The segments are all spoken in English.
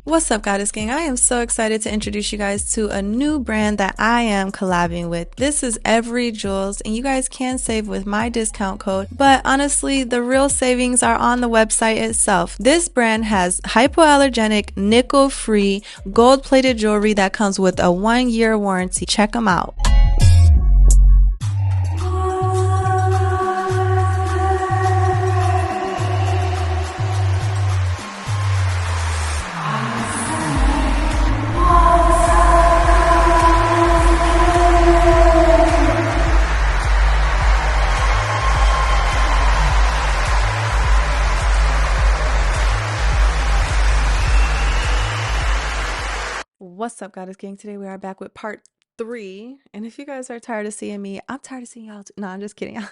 What's up, Goddess Gang? I am so excited to introduce you guys to a new brand that I am collabing with. This is Every Jewels, and you guys can save with my discount code. But honestly, the real savings are on the website itself. This brand has hypoallergenic, nickel-free, gold-plated jewelry that comes with a 1-year warranty. Check them out. What's up, Goddess Gang? Today we are back with part 3. And if you guys are tired of seeing me, I'm tired of seeing y'all too. No, I'm just kidding. All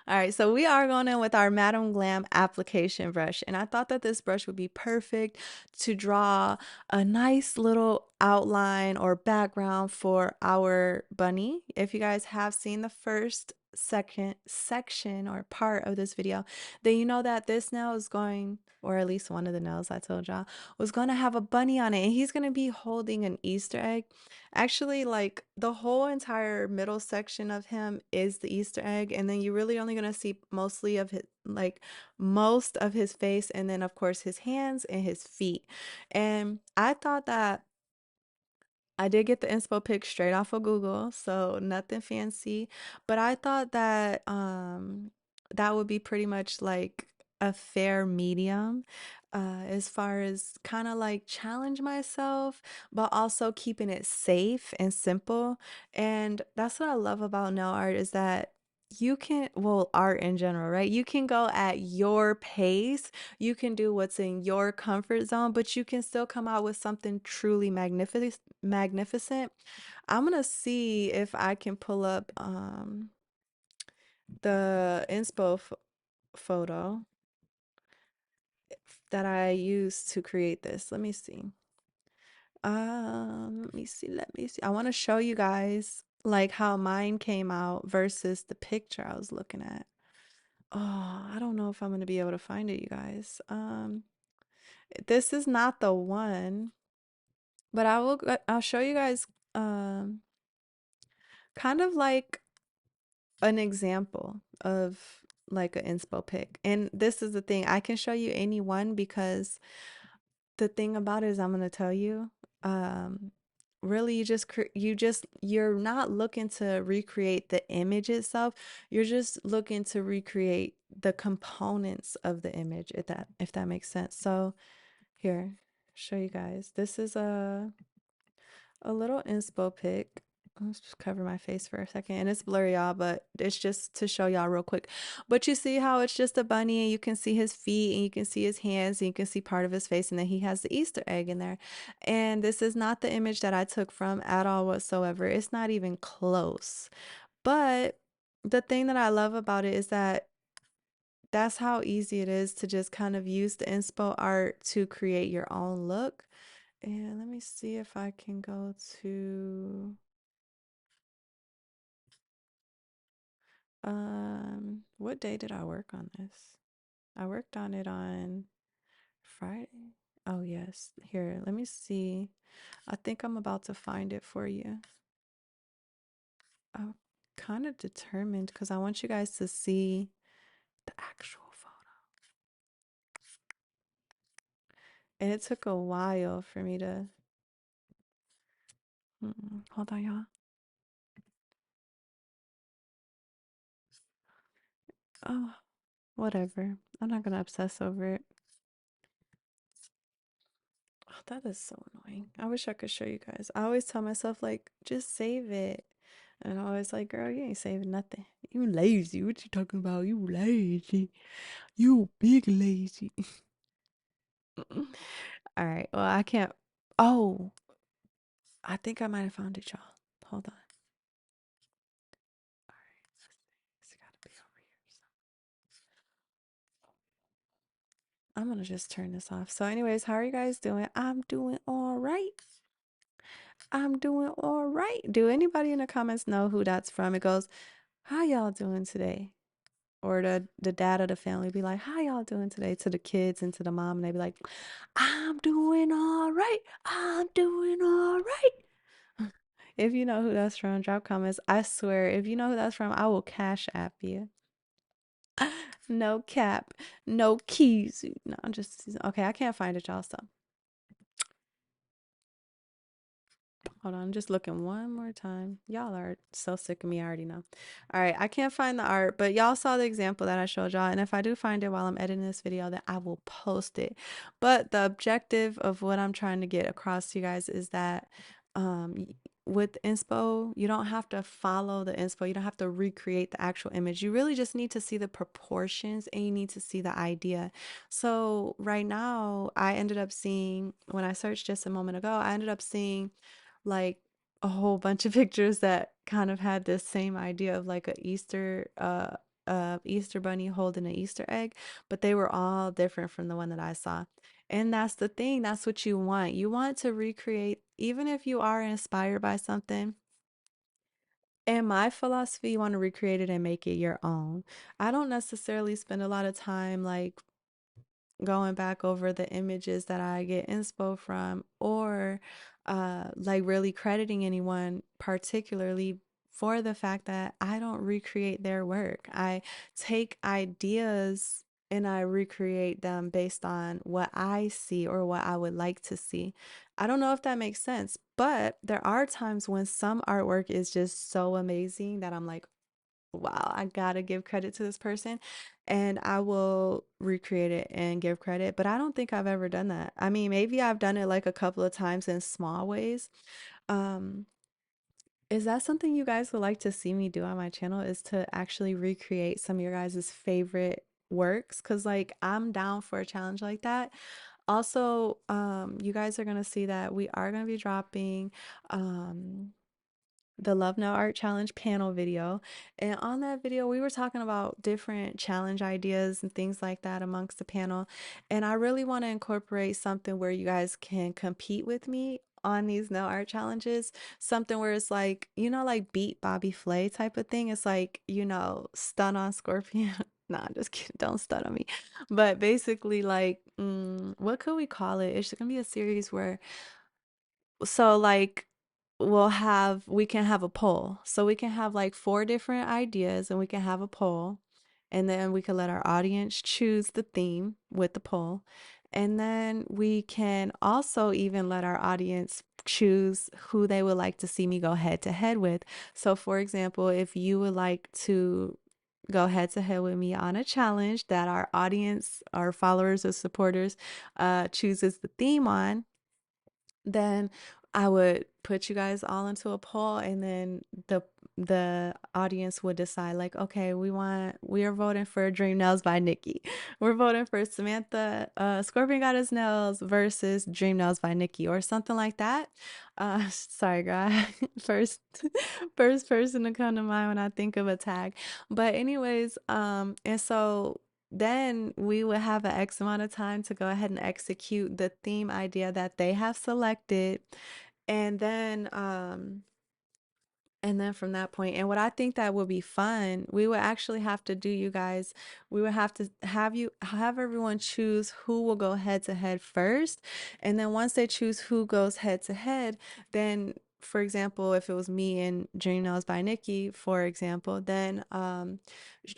right, so we are going in with our Madam Glam application brush. And I thought that this brush would be perfect to draw a nice little outline or background for our bunny. If you guys have seen the first second section or part of this video, then you know that this nail is going, or at least one of the nails I told y'all, was going to have a bunny on it. And he's going to be holding an Easter egg. Actually, like the whole entire middle section of him is the Easter egg, and then you're really only gonna see mostly of his, like most of his face, and then of course his hands and his feet. And I thought that I did get the inspo pic straight off of Google, so nothing fancy, but I thought that that would be pretty much like a fair medium as far as kind of like challenge myself, but also keeping it safe and simple. And that's what I love about nail art is that you can, well, art in general, right? You can go at your pace, you can do what's in your comfort zone, but you can still come out with something truly magnificent. I'm gonna see if I can pull up the inspo photo that I used to create this. Let me see. Let me see. I want to show you guys like how mine came out versus the picture I was looking at. Oh, I don't know if I'm gonna be able to find it, you guys. This is not the one, but I'll show you guys um kind of like an example of like an inspo pic. And this is the thing, I can show you any one because the thing about it is I'm gonna tell you, um, really you're not looking to recreate the image itself. You're just looking to recreate the components of the image, if that makes sense. So here, show you guys. This is a little inspo pic. Let's just cover my face for a second. And it's blurry, y'all, but it's just to show y'all real quick. But you see how it's just a bunny and you can see his feet and you can see his hands and you can see part of his face and then he has the Easter egg in there. And this is not the image that I took from at all whatsoever. It's not even close. But the thing that I love about it is that that's how easy it is to just kind of use the inspo art to create your own look. And let me see if I can go to what day did I work on this? I worked on it on Friday. Oh yes. Here, let me see. I think I'm about to find it for you. I'm kind of determined because I want you guys to see the actual photo. And it took a while for me to hold on, y'all. Oh, whatever. I'm not gonna obsess over it. Oh, that is so annoying. I wish I could show you guys. I always tell myself, like, just save it. And I'm always like, girl, you ain't saving nothing. You lazy. What you talking about? You lazy. You big lazy. All right. Well, I can't. Oh, I think I might have found it, y'all. Hold on. All right. It's gotta be over here. I'm gonna just turn this off. So, anyways, how are you guys doing? I'm doing all right. I'm doing all right. Do anybody in the comments know who that's from? It goes, how y'all doing today? or the dad of the family be like, "How y'all doing today?" to the kids and to the mom, and they be like, "I'm doing all right. I'm doing all right." If you know who that's from, drop comments. I swear, if you know who that's from, I will cash app you. No cap, no keys. No, I'm just okay. I can't find it, y'all. So hold on, I'm just looking one more time. Y'all are so sick of me, I already know. All right, I can't find the art, but y'all saw the example that I showed y'all. And if I do find it while I'm editing this video, then I will post it. But the objective of what I'm trying to get across to you guys is that with inspo, you don't have to follow the inspo. You don't have to recreate the actual image. You really just need to see the proportions and you need to see the idea. So right now, I ended up seeing, when I searched just a moment ago, I ended up seeing like a whole bunch of pictures that kind of had this same idea of like Easter bunny holding an Easter egg, but they were all different from the one that I saw. And that's the thing, that's what you want. You want to recreate, even if you are inspired by something. In my philosophy, you want to recreate it and make it your own. I don't necessarily spend a lot of time like going back over the images that I get inspo from, or like really crediting anyone particularly for the fact that I don't recreate their work. I take ideas and I recreate them based on what I see or what I would like to see. I don't know if that makes sense, but there are times when some artwork is just so amazing that I'm like, wow, I gotta give credit to this person. And I will recreate it and give credit. But I don't think I've ever done that. I mean, maybe I've done it like a couple of times in small ways. Um, is that something you guys would like to see me do on my channel? Is to actually recreate some of your guys' favorite works? Because like I'm down for a challenge like that. Also, you guys are gonna see that we are gonna be dropping the Love No Art Challenge panel video. And on that video, we were talking about different challenge ideas and things like that amongst the panel. And I really want to incorporate something where you guys can compete with me on these no art challenges. Something where it's like, like beat Bobby Flay type of thing. It's like, stun on Scorpion. Nah, I'm just kidding. Don't stun on me. But basically, like, what could we call it? It's gonna be a series where like we can have a poll. So we can have like four different ideas and we can have a poll. And then we can let our audience choose the theme with the poll. And then we can also even let our audience choose who they would like to see me go head to head with. So for example, if you would like to go head to head with me on a challenge that our audience, our followers or supporters chooses the theme on, then I would put you guys all into a poll and then the audience would decide like, okay, we are voting for Dream Nails by Nikki. We're voting for Samantha Scorpion Goddess Nails versus Dream Nails by Nikki or something like that. Sorry, girl. First first person to come to mind when I think of a tag. But anyways, and so then we would have an X amount of time to go ahead and execute the theme idea that they have selected. And then from that point, and what I think that would be fun, we would actually have to do, you guys, we would have to have everyone choose who will go head to head first. And then once they choose who goes head to head, then for example, if it was me and Dream Knows by Nikki, for example, then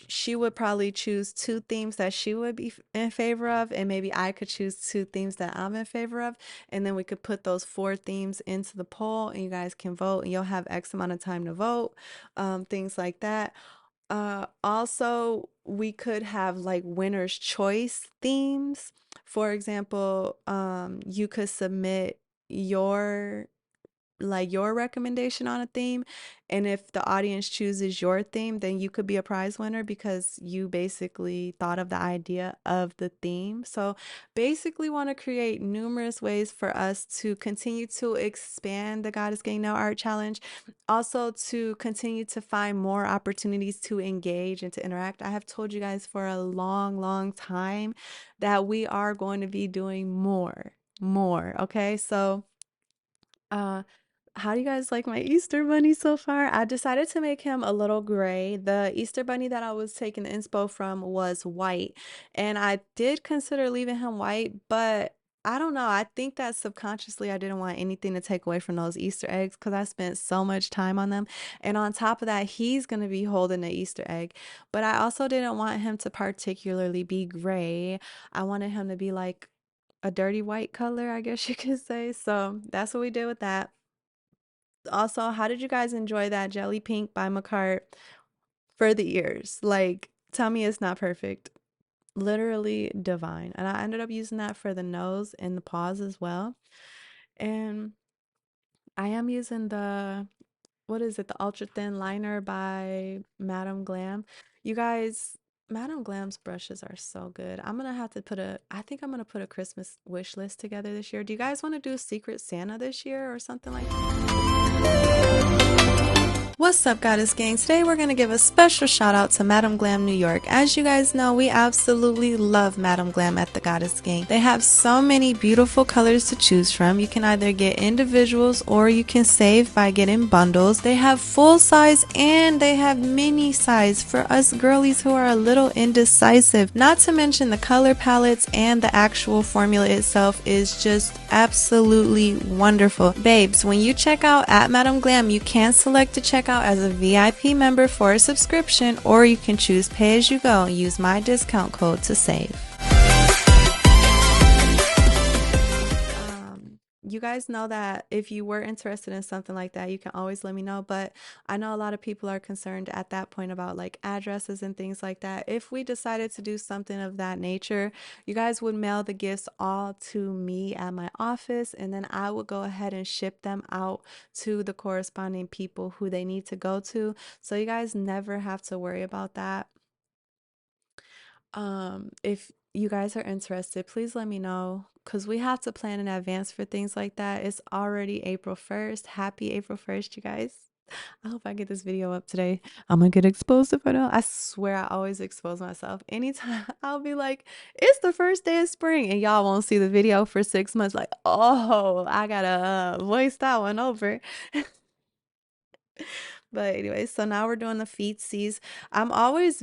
she would probably choose two themes that she would be in favor of, and maybe I could choose two themes that I'm in favor of, and then we could put those four themes into the poll and you guys can vote and you'll have X amount of time to vote, things like that. Also, we could have like winner's choice themes. For example, you could submit your your recommendation on a theme, and if the audience chooses your theme, then you could be a prize winner because you basically thought of the idea of the theme. So basically want to create numerous ways for us to continue to expand the Goddess Gang No Art Challenge, also to continue to find more opportunities to engage and to interact. I have told you guys for a long time that we are going to be doing more, okay? So uh How do you guys like my Easter bunny so far? I decided to make him a little gray. The Easter bunny that I was taking the inspo from was white, and I did consider leaving him white, but I don't know. I think that subconsciously I didn't want anything to take away from those Easter eggs because I spent so much time on them. And on top of that, he's going to be holding the Easter egg. But I also didn't want him to particularly be gray. I wanted him to be like a dirty white color, I guess you could say. So that's what we did with that. Also, how did you guys enjoy that Jelly Pink by McCart for the ears? Like, tell me it's not perfect. Literally divine. And I ended up using that for the nose and the paws as well. And I am using the, what is it, the Ultra Thin Liner by Madame Glam. You guys, Madame Glam's brushes are so good. I'm gonna have to I think I'm gonna put a Christmas wish list together this year. Do you guys want to do Secret Santa this year or something like that? What's up, Goddess Gang? Today we're going to give a special shout out to Madame Glam New York. As you guys know, we absolutely love Madame Glam at the Goddess Gang. They have so many beautiful colors to choose from. You can either get individuals or you can save by getting bundles. They have full size and they have mini size for us girlies who are a little indecisive. Not to mention the color palettes and the actual formula itself is just absolutely wonderful. Babes, when you check out at Madame Glam, you can select to check out as a VIP member for a subscription, or you can choose pay as you go and use my discount code to save. You guys know that if you were interested in something like that, you can always let me know. But I know a lot of people are concerned at that point about like addresses and things like that. If we decided to do something of that nature, you guys would mail the gifts all to me at my office, and then I would go ahead and ship them out to the corresponding people who they need to go to. So you guys never have to worry about that. If you guys are interested, please let me know because we have to plan in advance for things like that. It's already April 1st. Happy April 1st, you guys. I hope I get this video up today. I'm gonna get exposed if I don't. I swear I always expose myself. Anytime I'll be like, it's the first day of spring, and y'all won't see the video for 6 months. Like, oh, I gotta voice that one over. But anyway, so now we're doing the feetsies. I'm always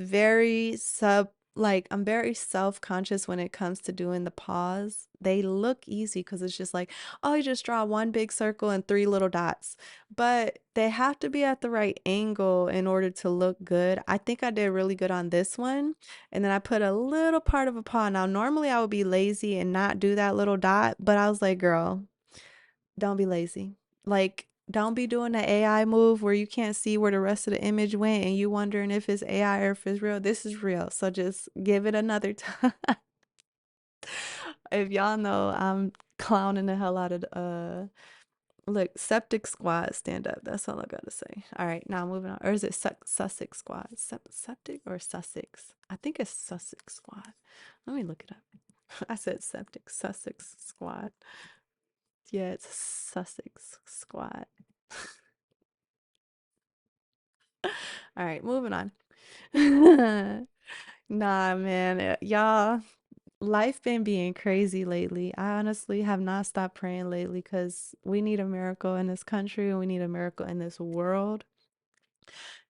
I'm very self-conscious when it comes to doing the paws. They look easy because it's just like, oh, you just draw one big circle and three little dots. But they have to be at the right angle in order to look good. I think I did really good on this one. And then I put a little part of a paw. Now, normally I would be lazy and not do that little dot, but I was like, girl, don't be lazy. Like, don't be doing the AI move where you can't see where the rest of the image went and you wondering if it's AI or if it's real. This is real. So just give it another time. If y'all know, I'm clowning the hell out of look, Septic Squad, stand up. That's all I gotta say. All right, now moving on. Or is it Sussex Squad? Septic or Sussex? I think it's Sussex Squad. Let me look it up. I said Septic Sussex Squad. Yeah, it's Sussex Squad. All right, moving on. Nah, man, y'all, life been being crazy lately. I honestly have not stopped praying lately because we need a miracle in this country and we need a miracle in this world.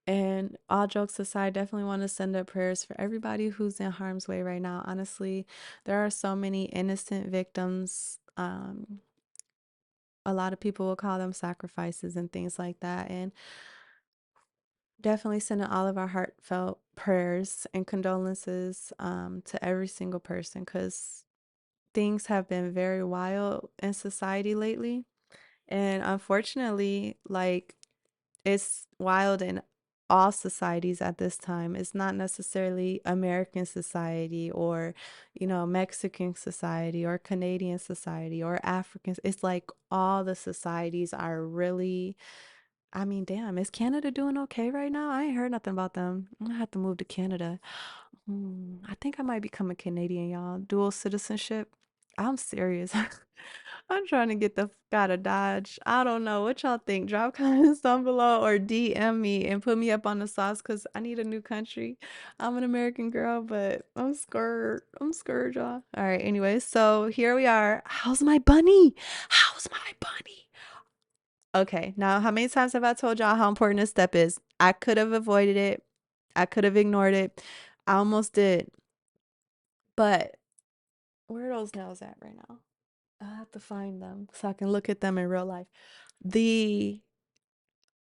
And all jokes aside, definitely want to send up prayers for everybody who's in harm's way right now. Honestly, there are so many innocent victims. A lot of people will call them sacrifices and things like that. And definitely sending all of our heartfelt prayers and condolences to every single person because things have been very wild in society lately. And unfortunately, like it's wild in all societies at this time. It's not necessarily American society or, Mexican society or Canadian society or African. It's like all the societies are really, I mean, damn, is Canada doing okay right now? I ain't heard nothing about them. I'm gonna have to move to Canada. I think I might become a Canadian, y'all. Dual citizenship. I'm serious. I'm trying to get the f out of Dodge. I don't know what y'all think. Drop comments down below or DM me and put me up on the sauce because I need a new country. I'm an American girl, but I'm scared. I'm scared, y'all. All right, anyway, so here we are. How's my bunny? How's my bunny? Okay, now how many times have I told y'all how important this step is? I could have avoided it. I could have ignored it. I almost did. But where are those nails at right now? I have to find them so I can look at them in real life. The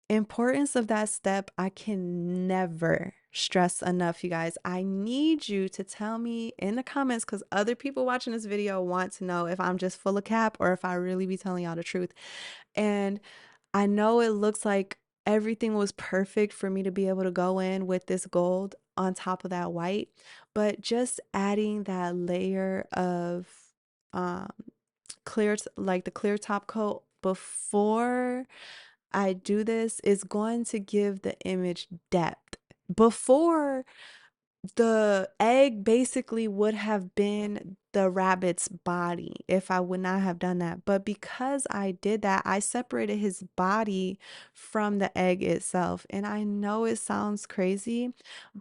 importance of that step, I can never stress enough, you guys. I need you to tell me in the comments because other people watching this video want to know if I'm just full of cap or if I really be telling y'all the truth. And I know it looks like everything was perfect for me to be able to go in with this gold on top of that white, but just adding that layer of um clear, like the clear top coat before I do this is going to give the image depth. Before, the egg basically would have been the rabbit's body if I would not have done that. But because I did that, I separated his body from the egg itself. And I know it sounds crazy,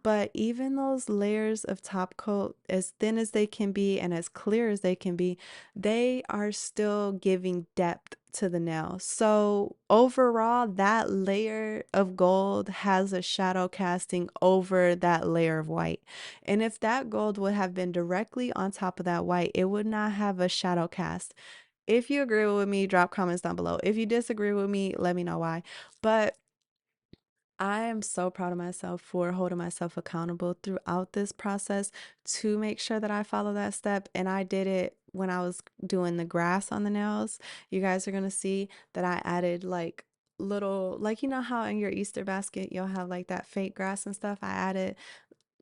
but even those layers of top coat, as thin as they can be and as clear as they can be, they are still giving depth to the nail. So overall, that layer of gold has a shadow casting over that layer of white. And if that gold would have been directly on top of that white, it would not have a shadow cast. If you agree with me, drop comments down below. If you disagree with me, let me know why. But I am so proud of myself for holding myself accountable throughout this process to make sure that I follow that step. And I did it when I was doing the grass on the nails. You guys are going to see that I added like little, like, you know how in your Easter basket you'll have like that fake grass and stuff. I added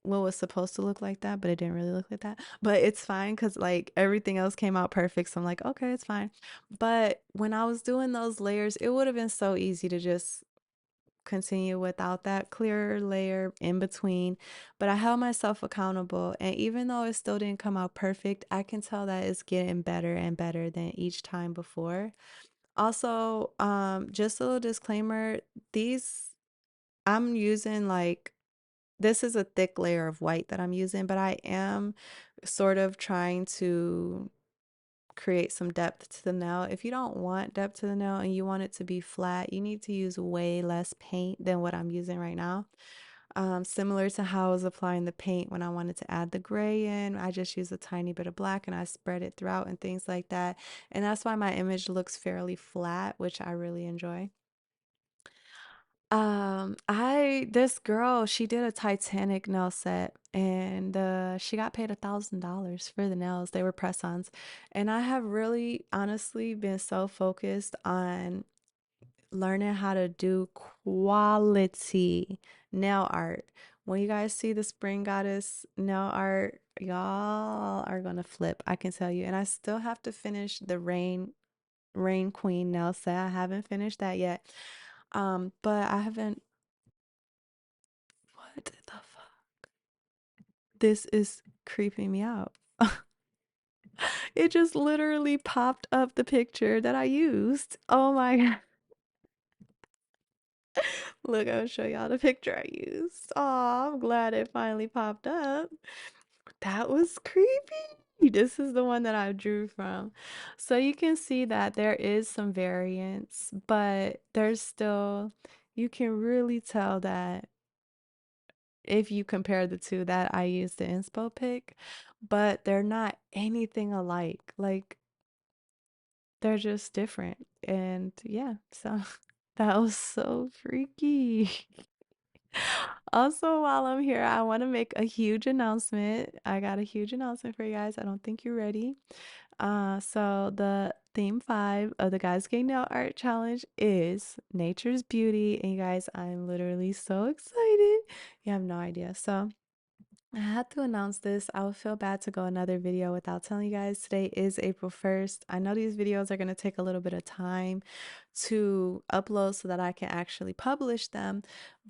what was supposed to look like that, but it didn't really look like that. But it's fine because like everything else came out perfect. So I'm like, okay, it's fine. But when I was doing those layers, it would have been so easy to just continue without that clear layer in between. But I held myself accountable. And even though it still didn't come out perfect, I can tell that it's getting better and better than each time before. Also, just a little disclaimer, these I'm using like this is a thick layer of white that I'm using, but I am sort of trying to create some depth to the nail. If you don't want depth to the nail and you want it to be flat, you need to use way less paint than what I'm using right now. Similar to how I was applying the paint when I wanted to add the gray in, I just use a tiny bit of black and I spread it throughout and things like that. And that's why my image looks fairly flat, which I really enjoy. This girl, she did a Titanic nail set and she got paid $1,000 for the nails. They were press-ons. And I have really honestly been so focused on learning how to do quality nail art. When you guys see the Spring Goddess nail art, y'all are gonna flip, I can tell you. And I still have to finish the Rain Queen nail set. I haven't finished that yet. But I haven't. What the fuck? This is creeping me out. It just literally popped up the picture that I used. Oh my God. Look, I'll show y'all the picture I used. Oh, I'm glad it finally popped up. That was creepy. This is the one that I drew from. So you can see that there is some variance, but there's still, you can really tell that if you compare the two that I used the inspo pic, but they're not anything alike. Like they're just different. And yeah, so that was so freaky. Also, while I'm here, I want to make a huge announcement. I got a huge announcement for you guys. I don't think you're ready. So the theme 5 of the Guys Getting Nail Art Challenge is Nature's Beauty. And you guys, I'm literally so excited. You have no idea. So I had to announce this. I would feel bad to go another video without telling you guys. Today is April 1st. I know these videos are going to take a little bit of time to upload so that I can actually publish them,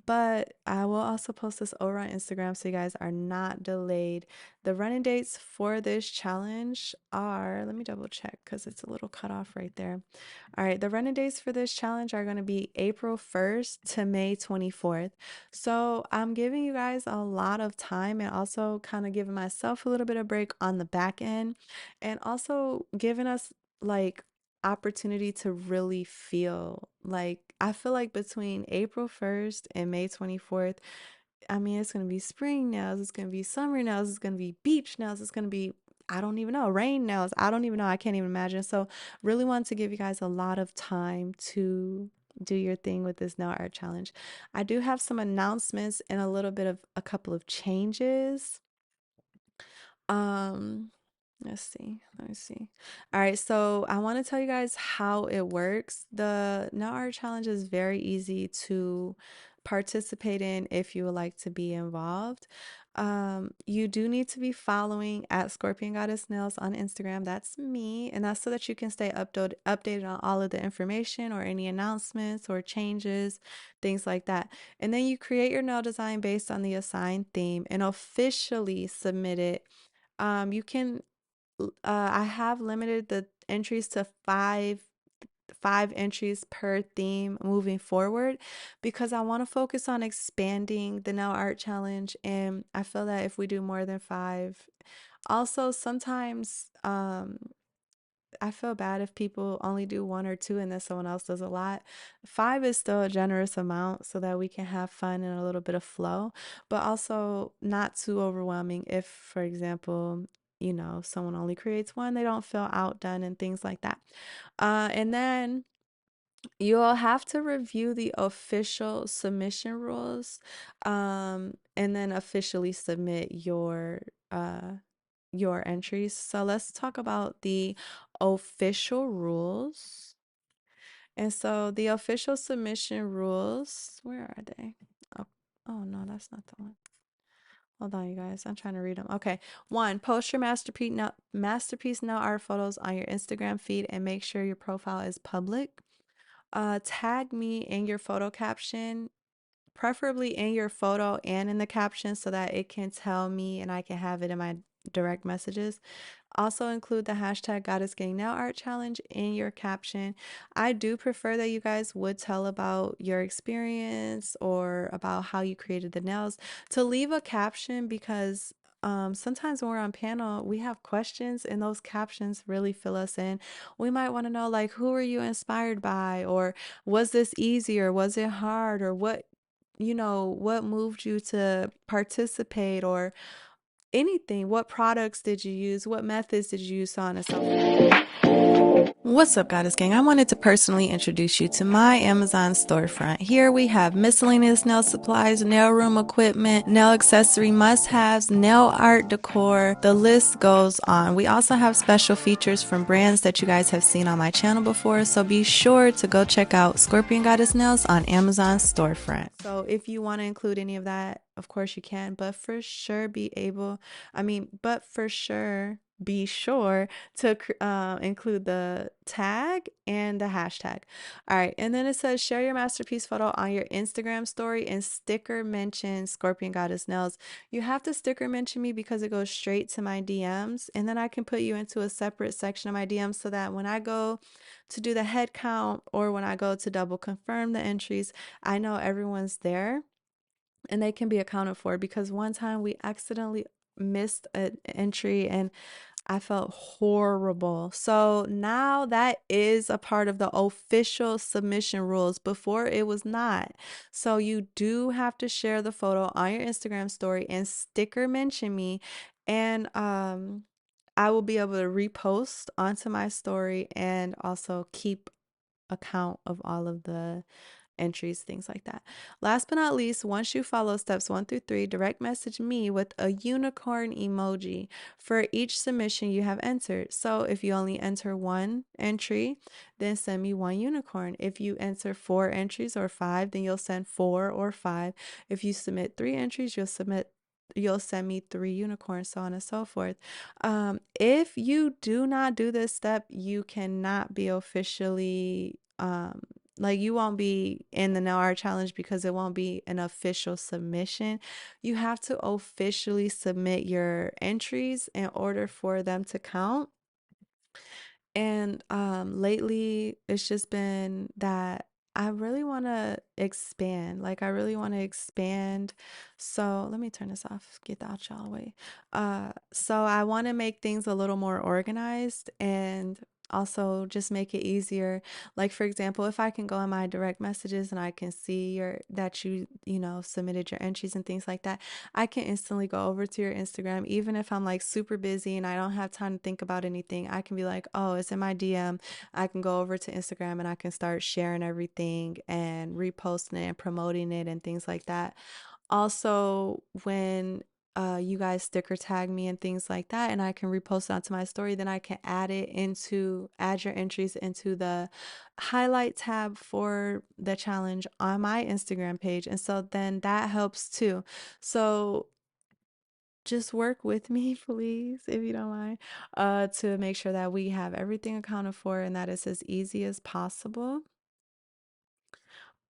but I will also post this over on Instagram so you guys are not delayed. The running dates for this challenge are, let me double check because it's a little cut off right there. All right, the running dates for this challenge are going to be April 1st to May 24th. So I'm giving you guys a lot of time and also kind of giving myself a little bit of break on the back end and also giving us like opportunity to really feel like I feel like between April 1st and May 24th, I mean, it's going to be spring nails, it's going to be summer nails, it's going to be beach nails, it's going to be, I don't even know, rain nails. I don't even know. I can't even imagine. So, really want to give you guys a lot of time to do your thing with this nail art challenge. I do have some announcements and a little bit of a couple of changes. Um, let's see. Let me see. All right, so I want to tell you guys how it works. The nail art challenge is very easy to participate in if you would like to be involved. You do need to be following at ScorpionGoddessNails on Instagram. That's me, and that's so that you can stay updated on all of the information or any announcements or changes, things like that. And then you create your nail design based on the assigned theme and officially submit it. You can I have limited the entries to five entries per theme moving forward because I want to focus on expanding the nail art challenge, and I feel that if we do more than five, also sometimes I feel bad if people only do one or two and then someone else does a lot. Five is still a generous amount so that we can have fun and a little bit of flow, but also not too overwhelming if, for example, someone only creates one, they don't feel outdone and things like that. And then you'll have to review the official submission rules, and then officially submit your entries. So let's talk about the official rules. And so the official submission rules, where are they? Oh, oh no, that's not the one. Hold on, you guys. I'm trying to read them. Okay. One, post your masterpiece nail art photos on your Instagram feed and make sure your profile is public. Tag me in your photo caption, preferably in your photo and in the caption so that it can tell me and I can have it in my direct messages. Also include the hashtag Goddess Gang Nail Art Challenge in your caption. I do prefer that you guys would tell about your experience or about how you created the nails to leave a caption because sometimes when we're on panel, we have questions and those captions really fill us in. We might want to know, like, who were you inspired by? Or was this easy or was it hard? Or what moved you to participate? Or anything. What products did you use? What methods did you use, so on and so forth. What's up, Goddess Gang? I wanted to personally introduce you to my Amazon storefront. Here we have miscellaneous nail supplies, nail room equipment, nail accessory must-haves, nail art decor. The list goes on. We also have special features from brands that you guys have seen on my channel before, so be sure to go check out Scorpion Goddess Nails on Amazon storefront. So if you want to include any of that, of course you can, but for sure be sure to include the tag and the hashtag. All right, and then it says share your masterpiece photo on your Instagram story and sticker mention Scorpion Goddess Nails. You have to sticker mention me because it goes straight to my DMs, and then I can put you into a separate section of my DMs so that when I go to do the head count or when I go to double confirm the entries, I know everyone's there and they can be accounted for, because one time we accidentally missed an entry and I felt horrible. So now that is a part of the official submission rules. Before it was not. So you do have to share the photo on your Instagram story and sticker mention me, and I will be able to repost onto my story and also keep account of all of the entries, things like that. Last but not least, once you follow steps 1 through 3, direct message me with a unicorn emoji for each submission you have entered. So if you only enter one entry, then send me one unicorn. If you enter 4 entries or 5, then you'll send 4 or 5. If you submit 3 entries, you'll send me 3 unicorns, so on and so forth. If you do not do this step, you cannot be officially like, you won't be in the nail art challenge because it won't be an official submission. You have to officially submit your entries in order for them to count. And lately it's just been that I really want to expand. Like, I really want to expand. So let me turn this off, get the outro away. So I want to make things a little more organized, and also just make it easier. Like for example, if I can go in my direct messages and I can see your that you know submitted your entries and things like that, I can instantly go over to your Instagram. Even if I'm like super busy and I don't have time to think about anything, I can be like, oh, it's in my DM. I can go over to Instagram and I can start sharing everything and reposting it and promoting it and things like that. Also, when you guys sticker tag me and things like that, and I can repost it onto my story, then I can add your entries into the highlight tab for the challenge on my Instagram page. And so then that helps too. So just work with me, please, if you don't mind, to make sure that we have everything accounted for and that it's as easy as possible.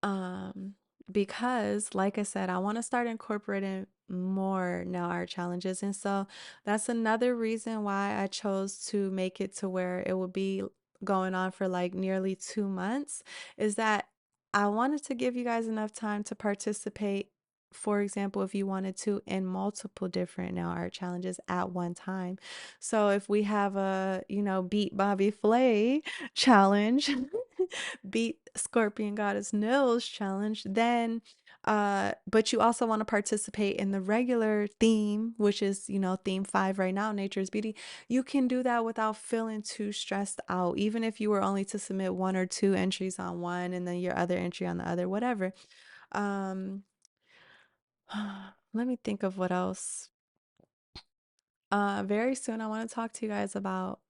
Um, because like I said, I want to start incorporating more now art challenges. And so that's another reason why I chose to make it to where it would be going on for like nearly 2 months, is that I wanted to give you guys enough time to participate. For example, if you wanted to, in multiple different now art challenges at one time. So if we have a, you know, beat Bobby Flay challenge, beat ScorpionGoddessNails challenge, then but you also want to participate in the regular theme, which is, you know, theme 5 right now, Nature's Beauty. You can do that without feeling too stressed out, even if you were only to submit one or two entries on one and then your other entry on the other, whatever. Um, let me think of what else. Very soon I want to talk to you guys about,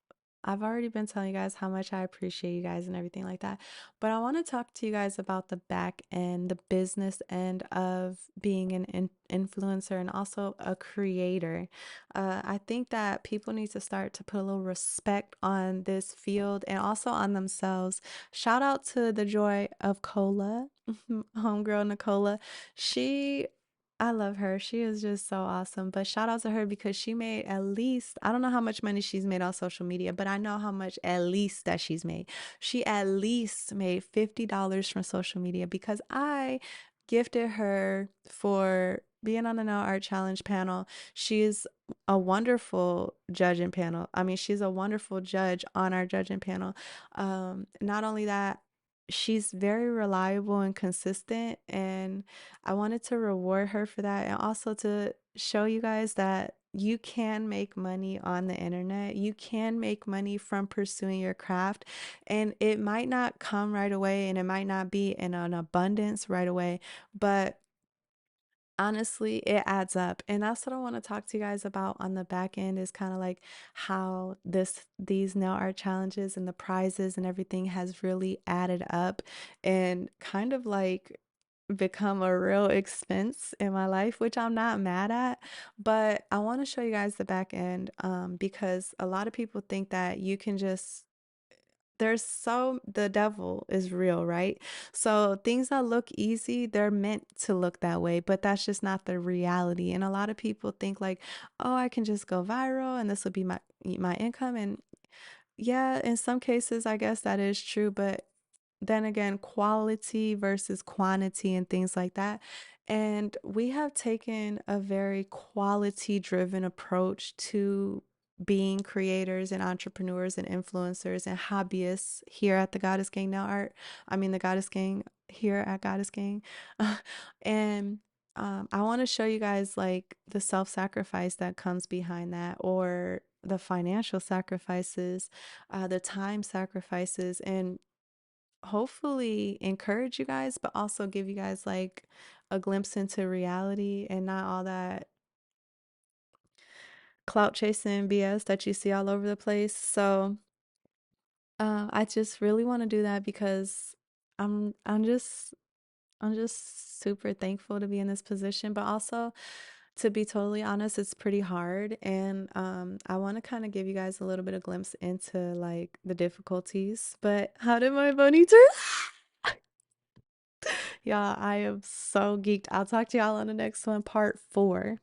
I've already been telling you guys how much I appreciate you guys and everything like that, but I want to talk to you guys about the back end, the business end of being an influencer and also a creator. I think that people need to start to put a little respect on this field and also on themselves. Shout out to the joy of Cola, homegirl Nicola. She I love her. She is just so awesome. But shout out to her because she made at least, I don't know how much money she's made on social media, but I know how much at least that she's made. She at least made $50 from social media because I gifted her for being on the Now Art Challenge panel. She is a wonderful judging panel. I mean, she's a wonderful judge on our judging panel. Not only that, she's very reliable and consistent, and I wanted to reward her for that and also to show you guys that you can make money on the internet. You can make money from pursuing your craft, and it might not come right away and it might not be in an abundance right away, but honestly, it adds up. And that's what I want to talk to you guys about on the back end, is kind of like how these nail art challenges and the prizes and everything has really added up and kind of like become a real expense in my life, which I'm not mad at. But I want to show you guys the back end, because a lot of people think that you can just the devil is real, right? So things that look easy, they're meant to look that way, but that's just not the reality. And a lot of people think like, oh, I can just go viral and this will be my income. And yeah, in some cases, I guess that is true, but then again, quality versus quantity and things like that. And we have taken a very quality driven approach to being creators and entrepreneurs and influencers and hobbyists here at the Goddess Gang Now Art. I mean, the Goddess Gang here at Goddess Gang. And I want to show you guys like the self sacrifice that comes behind that, or the financial sacrifices, the time sacrifices, and hopefully encourage you guys, but also give you guys like a glimpse into reality and not all that clout chasing BS that you see all over the place. So I just really want to do that because I'm I'm just I'm just super thankful to be in this position, but also to be totally honest, it's pretty hard. And I want to kind of give you guys a little bit of glimpse into like the difficulties. But how did my bunny turn? Y'all, I am so geeked. I'll talk to y'all on the next one, part 4.